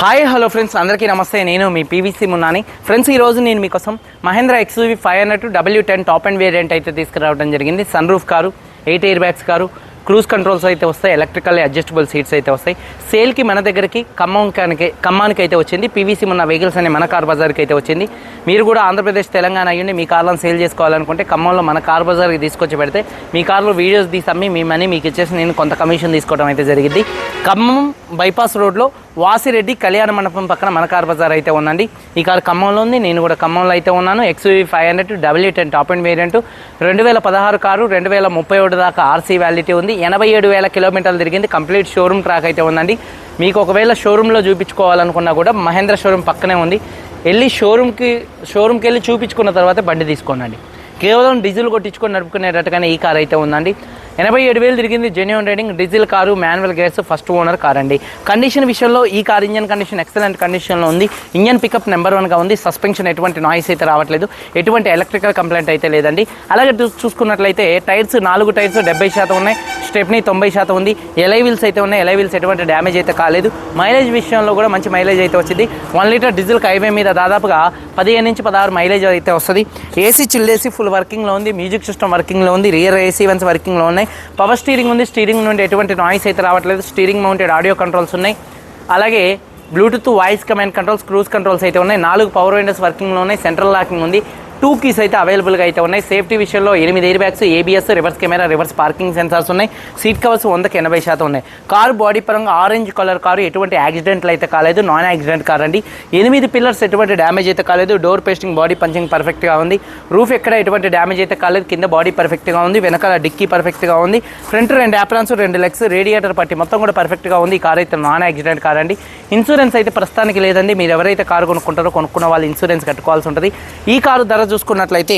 Hi hello friends, అందరికీ నమస్తే. నేను మీ పీవీసీ మున్నాని. ఫ్రెండ్స్, ఈరోజు నేను మీకోసం Mahindra XUV 500 W10 top and variant అయితే తీసుకురావడం జరిగింది. Sunroof car, 8 airbags car, cruise controls అయితే వస్తాయి, ఎలక్ట్రికల్ అడ్జస్టబుల్ సీట్స్ అయితే వస్తాయి. సేల్కి మన దగ్గరికి ఖమ్మానికి అయితే వచ్చింది. పీవీసీ మున్న వెహికల్స్ అనే మన కార్ బజార్కి అయితే వచ్చింది. మీరు కూడా ఆంధ్రప్రదేశ్, తెలంగాణ అయ్యండి మీ కార్లను సేల్ చేసుకోవాలనుకుంటే ఖమ్మంలో మన కార్ బజార్కి తీసుకొచ్చి పెడితే మీ కార్లో వీడియోస్ తీసి అమ్మి మీ మనీ మీకు ఇచ్చేసి నేను కొంత కమిషన్ తీసుకోవడం అయితే జరిగింది. ఖమ్మం బైపాస్ రోడ్లో వాసిరెడ్డి కళ్యాణ మండపం పక్కన మన కార్ బజార్ అయితే ఉందండి. ఈ కారు ఖమ్మంలో ఉంది, నేను కూడా ఖమ్మంలో అయితే ఉన్నాను. XUV 500 W10 top and variant 2016 car, 2031 దాకా ఆర్సీ వ్యాలిడిటీ ఉంది. 87,000 కిలోమీటర్లు తిరిగింది. కంప్లీట్ షోరూమ్ ట్రాక్ అయితే ఉందండి. మీకు ఒకవేళ షోరూంలో చూపించుకోవాలనుకున్నా కూడా మహేంద్ర షోరూమ్ పక్కనే ఉంది. వెళ్ళి షోరూమ్కి వెళ్ళి చూపించుకున్న తర్వాత బండి తీసుకోండి. కేవలం డీజిల్ కొట్టించుకొని నడుపుకునేటట్టుగానే ఈ కార్ అయితే ఉందండి. 87,000 తిరిగింది. Genuine riding, diesel car, manual gears, first owner car అండి. కండిషన్ విషయంలో ఈ కార్ ఇంజన్ కండిషన్ ఎక్సలెంట్ కండిషన్లో ఉంది. ఇంజన్ పికప్ నెంబర్ 1గా ఉంది. సస్పెన్షన్ ఎటువంటి నాయిస్ అయితే రావట్లేదు, ఎటువంటి ఎలక్ట్రికల్ కంప్లైంట్ అయితే లేదండి. అలాగే చూసుకున్నట్లయితే టైర్స్ 4 టైర్స్ 70% ఉన్నాయి. స్టెప్నీ 90% ఉంది. ఎలై వీల్స్ అయితే ఉన్నాయి. ఎలై వీల్స్ ఎటువంటి డ్యామేజ్ అయితే కాలేదు. మైలేజ్ విషయంలో కూడా మంచి మైలేజ్ అయితే వచ్చింది. 1 లీటర్ డీజిల్కి హైవే మీద దాదాపుగా 15 నుంచి 16 మైలేజ్ అయితే వస్తుంది. ఏసీ చిల్డ్ ఏసీ ఫుల్ వర్కింగ్లో ఉంది. మ్యూజిక్ సిస్టమ్ వర్కింగ్లో ఉంది. రియర్ ఏసీ వన్స్ వర్కింగ్లో ఉన్నాయి. పవర్ స్టీరింగ్ ఉంది. స్టీరింగ్ నుండి ఎటువంటి నాయిస్ అయితే రావట్లేదు. స్టీరింగ్ మౌంటెడ్ ఆడియో కంట్రోల్స్ ఉన్నాయి. అలాగే Bluetooth voice command controls, cruise controls అయితే ఉన్నాయి. 4 పవర్ విండోస్ వర్కింగ్లో ఉన్నాయి. సెంట్రల్ లాకింగ్ ఉంది. 2 కీస్ అయితే అవైలబుల్గా అయితే ఉన్నాయి. సేఫ్టీ విషయంలో 8 air bags, ABS, reverse camera, reverse parking sensors ఉన్నాయి. సీట్ కవర్స్ 100కి 80% ఉన్నాయి. కారు బాడీ పరంగా ఆరెంజ్ కలర్ కారు, ఎటువంటి యాక్సిడెంట్లు అయితే కాలేదు. నాన్ యాక్సిడెంట్ కార్ అండి. 8 పిల్లర్స్ ఎటువంటి డ్యామేజ్ అయితే కాలేదు. డోర్ పేస్టింగ్, బాడీ పంచింగ్ పర్ఫెక్ట్గా ఉంది. రూఫ్ ఎక్కడ ఎటువంటి డ్యామేజ్ అయితే కాలేదు. కింద బాడీ పర్ఫెక్ట్గా ఉంది. వెనకాల డిక్కీ పర్ఫెక్ట్గా ఉంది. ఫ్రంట్ 2 యాప్రాన్స్, 2 లెగ్స్, రేడియేటర్ పట్టి మొత్తం కూడా పర్ఫెక్ట్గా ఉంది. ఈ కార్ అయితే నాన్ యాక్సిడెంట్ కార్ అండి. ఇన్సూరెన్స్ అయితే ప్రస్తుతానికి లేదండి. మీరు ఎవరైతే కారు కొనుక్కున్న వాళ్ళు ఇన్సూరెన్స్ కట్టుకోవాల్సి ఉంటుంది. ఈ కారు ధర చూసుకున్నట్లయితే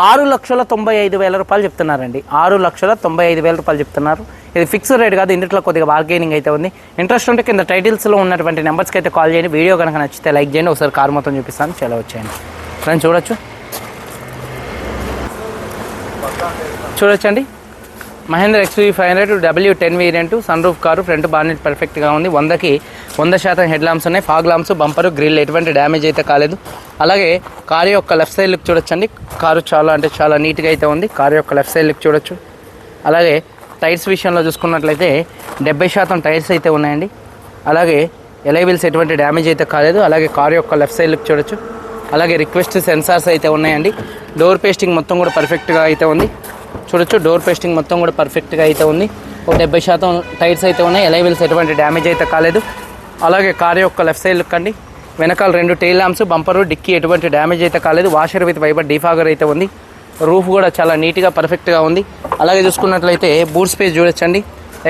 6,95,000 రూపాయలు చెప్తున్నారండి. 6,95,000 రూపాయలు చెప్తున్నారు. ఇది ఫిక్స్డ్ రేట్ కాదు. ఇందులో కొద్దిగా బార్గెనింగ్ అయితే ఉంది. ఇంట్రెస్ట్ ఉంటే కింద టైటిల్స్లో ఉన్నటువంటి నెంబర్స్కి అయితే కాల్ చేయండి. వీడియో కనుక నచ్చితే లైక్ చేయండి. ఒకసారి కారు మొత్తం చూపిస్తాను. చాలా వచ్చేయండి ఫ్రెండ్స్, చూడొచ్చండి. Mahindra XUV 500 W10 variant, sunroof car, front bonnet పర్ఫెక్ట్గా ఉంది. 100కి 100% హెడ్ ల్యాంప్స్ ఉన్నాయి. ఫాగ్ ల్యాంప్స్, బంపరు, గ్రిల్ ఎటువంటి డ్యామేజ్ అయితే కాలేదు. అలాగే కారు యొక్క లెఫ్ట్ సైడ్ లుక్ చూడొచ్చండి. కారు చాలా నీట్గా అయితే ఉంది. కారు యొక్క లెఫ్ట్ సైడ్ లుక్ చూడొచ్చు. అలాగే టైర్స్ విషయంలో చూసుకున్నట్లయితే 70% టైర్స్ అయితే ఉన్నాయండి. అలాగే ఎలై వీల్స్ ఎటువంటి డ్యామేజ్ అయితే కాలేదు. అలాగే కారు యొక్క లెఫ్ట్ సైడ్ లుక్ చూడొచ్చు. అలాగే రిక్వెస్ట్ సెన్సార్స్ అయితే ఉన్నాయండి. డోర్ పేస్టింగ్ మొత్తం కూడా పర్ఫెక్ట్గా అయితే ఉంది. చూడొచ్చు, డోర్ పేస్టింగ్ మొత్తం కూడా పర్ఫెక్ట్గా అయితే ఉంది. 70% టైర్స్ అయితే ఉన్నాయి. ఎలై వీల్స్ ఎటువంటి డ్యామేజ్ అయితే కాలేదు. అలాగే కారు యొక్క లెఫ్ట్ సైడ్ లుక్ అండి. వెనకాల 2 టెయిల్ ల్యాంప్స్, బంపరు, డిక్కీ ఎటువంటి డ్యామేజ్ అయితే కాలేదు. వాషర్ విత్ వైబర్ డీఫాగర్ అయితే ఉంది. రూఫ్ కూడా చాలా నీట్గా పర్ఫెక్ట్గా ఉంది. అలాగే చూసుకున్నట్లయితే బూట్ స్పేస్ చూడొచ్చండి.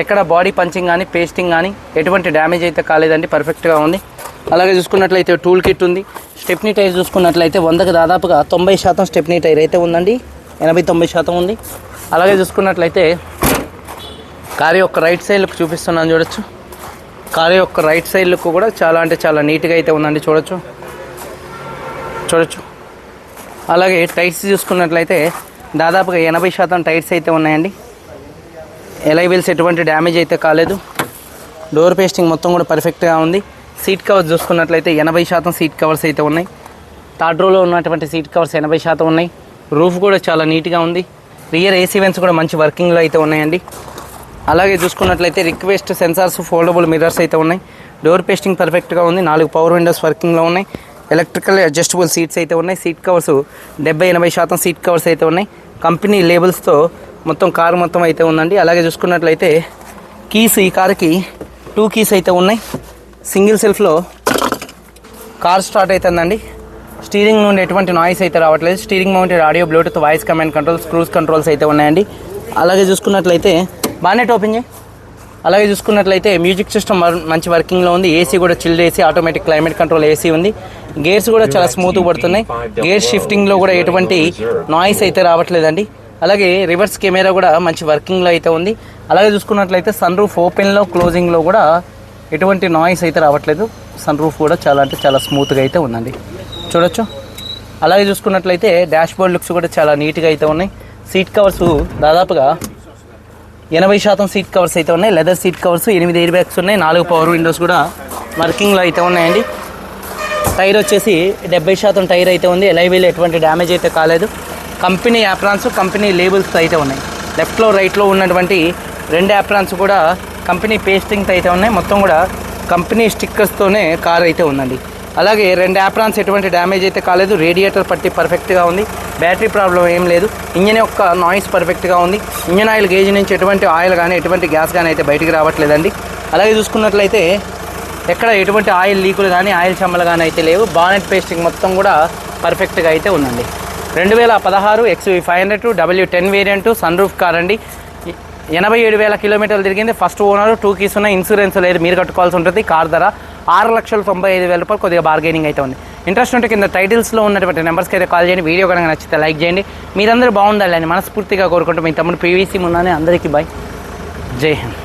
ఎక్కడ బాడీ పంచింగ్ కానీ పేస్టింగ్ కానీ ఎటువంటి డ్యామేజ్ అయితే కాలేదండి. పర్ఫెక్ట్గా ఉంది. అలాగే చూసుకున్నట్లయితే టూల్ కిట్ ఉంది. స్టెప్నీ టైర్ చూసుకున్నట్లయితే 100కి దాదాపుగా 90% స్టెప్నీ టైర్ అయితే ఉందండి. 80-90% ఉంది. అలాగే చూసుకున్నట్లయితే కారు యొక్క రైట్ సైడ్ లుక్ చూపిస్తున్నాను. చూడొచ్చు, కారు యొక్క రైట్ సైడ్ లుక్ కూడా చాలా నీట్గా అయితే ఉందండి. చూడొచ్చు. అలాగే టైర్స్ చూసుకున్నట్లయితే దాదాపుగా 80% టైర్స్ అయితే ఉన్నాయండి. ఎలై వీల్స్ ఎటువంటి డ్యామేజ్ అయితే కాలేదు. డోర్ పేస్టింగ్ మొత్తం కూడా పర్ఫెక్ట్గా ఉంది. సీట్ కవర్స్ చూసుకున్నట్లయితే 80% సీట్ కవర్స్ అయితే ఉన్నాయి. థర్డ్ రోలో ఉన్నటువంటి సీట్ కవర్స్ 80% ఉన్నాయి. రూఫ్ కూడా చాలా నీట్గా ఉంది. రియర్ ఏసీ వెంట్స్ కూడా మంచి వర్కింగ్లో అయితే ఉన్నాయండి. అలాగే చూసుకున్నట్లయితే రిక్వెస్ట్ సెన్సార్స్, ఫోల్డబుల్ మిర్రర్స్ అయితే ఉన్నాయి. డోర్ పేస్టింగ్ పర్ఫెక్ట్గా ఉంది. 4 పవర్ విండోస్ వర్కింగ్లో ఉన్నాయి. ఎలక్ట్రికల్ అడ్జస్టబుల్ సీట్స్ అయితే ఉన్నాయి. సీట్ కవర్స్ 70-80% సీట్ కవర్స్ అయితే ఉన్నాయి. కంపెనీ లేబుల్స్తో మొత్తం కారు మొత్తం అయితే ఉందండి. అలాగే చూసుకున్నట్లయితే కీస్, ఈ కారుకి 2 కీస్ అయితే ఉన్నాయి. సింగిల్ సెల్ఫ్లో కార్ స్టార్ట్ అవుతుందండి. స్టీరింగ్ నుండి ఎటువంటి నాయిస్ అయితే రావట్లేదు. Steering mounted audio, Bluetooth voice command controls, cruise controls అయితే ఉన్నాయండి. అలాగే చూసుకున్నట్లయితే బానెట్ ఓపెన్ చేయి. అలాగే చూసుకున్నట్లయితే మ్యూజిక్ సిస్టమ్ మంచి వర్కింగ్లో ఉంది. ఏసీ కూడా chilled AC, automatic climate control AC ఉంది. గేర్స్ కూడా చాలా స్మూత్గా పడుతున్నాయి. గేర్ షిఫ్టింగ్లో కూడా ఎటువంటి నాయిస్ అయితే రావట్లేదండి. అలాగే రివర్స్ కెమెరా కూడా మంచి వర్కింగ్లో అయితే ఉంది. అలాగే చూసుకున్నట్లయితే సన్ రూఫ్ ఓపెన్లో, క్లోజింగ్లో కూడా ఎటువంటి నాయిస్ అయితే రావట్లేదు. సన్ రూఫ్ కూడా చాలా స్మూత్గా అయితే ఉందండి. చూడొచ్చు. అలాగే చూసుకున్నట్లయితే డాష్ బోర్డ్ లుక్స్ కూడా చాలా నీట్గా అయితే ఉన్నాయి. సీట్ కవర్స్ దాదాపుగా 80% సీట్ కవర్స్ అయితే ఉన్నాయి. Leather seat covers, 8 air bags ఉన్నాయి. 4 పవర్ విండోస్ కూడా వర్కింగ్లో అయితే ఉన్నాయండి. టైర్ వచ్చేసి 70% టైర్ అయితే ఉంది. ఎలైవీలో ఎటువంటి డ్యామేజ్ అయితే కాలేదు. కంపెనీ యాప్రాన్స్, కంపెనీ లేబుల్స్ అయితే ఉన్నాయి. లెఫ్ట్లో రైట్లో ఉన్నటువంటి 2 యాప్రాన్స్ కూడా కంపెనీ పేస్టింగ్స్ అయితే ఉన్నాయి. మొత్తం కూడా కంపెనీ స్టిక్కర్స్తోనే కార్ అయితే ఉందండి. అలాగే 2 యాప్రాన్స్ ఎటువంటి డ్యామేజ్ అయితే కాలేదు. రేడియేటర్ పట్టి పర్ఫెక్ట్గా ఉంది. బ్యాటరీ ప్రాబ్లం ఏం లేదు. ఇంజన్ యొక్క నాయిస్ పర్ఫెక్ట్గా ఉంది. ఇంజన్ ఆయిల్ గేజ్ నుంచి ఎటువంటి ఆయిల్ కానీ ఎటువంటి గ్యాస్ కానీ అయితే బయటికి రావట్లేదండి. అలాగే చూసుకున్నట్లయితే ఎక్కడ ఎటువంటి ఆయిల్ లీకులు కానీ ఆయిల్ చెమ్మలు కానీ అయితే లేవు. బానెట్ పేస్టింగ్ మొత్తం కూడా పర్ఫెక్ట్గా అయితే ఉందండి. 2016 XUV 500 W10 variant sunroof car అండి. 87,000 కిలోమీటర్లు తిరిగింది. ఫస్ట్ ఓనర్, 2 కీస్ ఉన్నాయి. ఇన్సూరెన్స్ లేదు, మీరు కట్టుకోవాల్సి ఉంటుంది. కార్ ధర 6,95,000 రూపాయలు. కొద్దిగా బార్గెనింగ్ అయితే ఉంది. ఇంట్రెస్ట్ ఉంటే కింద టైటిల్స్లో ఉన్నటువంటి నెంబర్స్కి అయితే కాల్ చేయండి. వీడియో కనుక నచ్చితే లైక్ చేయండి. మీరందరూ బాగుండాలి అని మనస్ఫూర్తిగా కోరుకుంటూ మీ తమ్ముడు PVC మున్నాని. అందరికీ బాయ్, జై హింద్.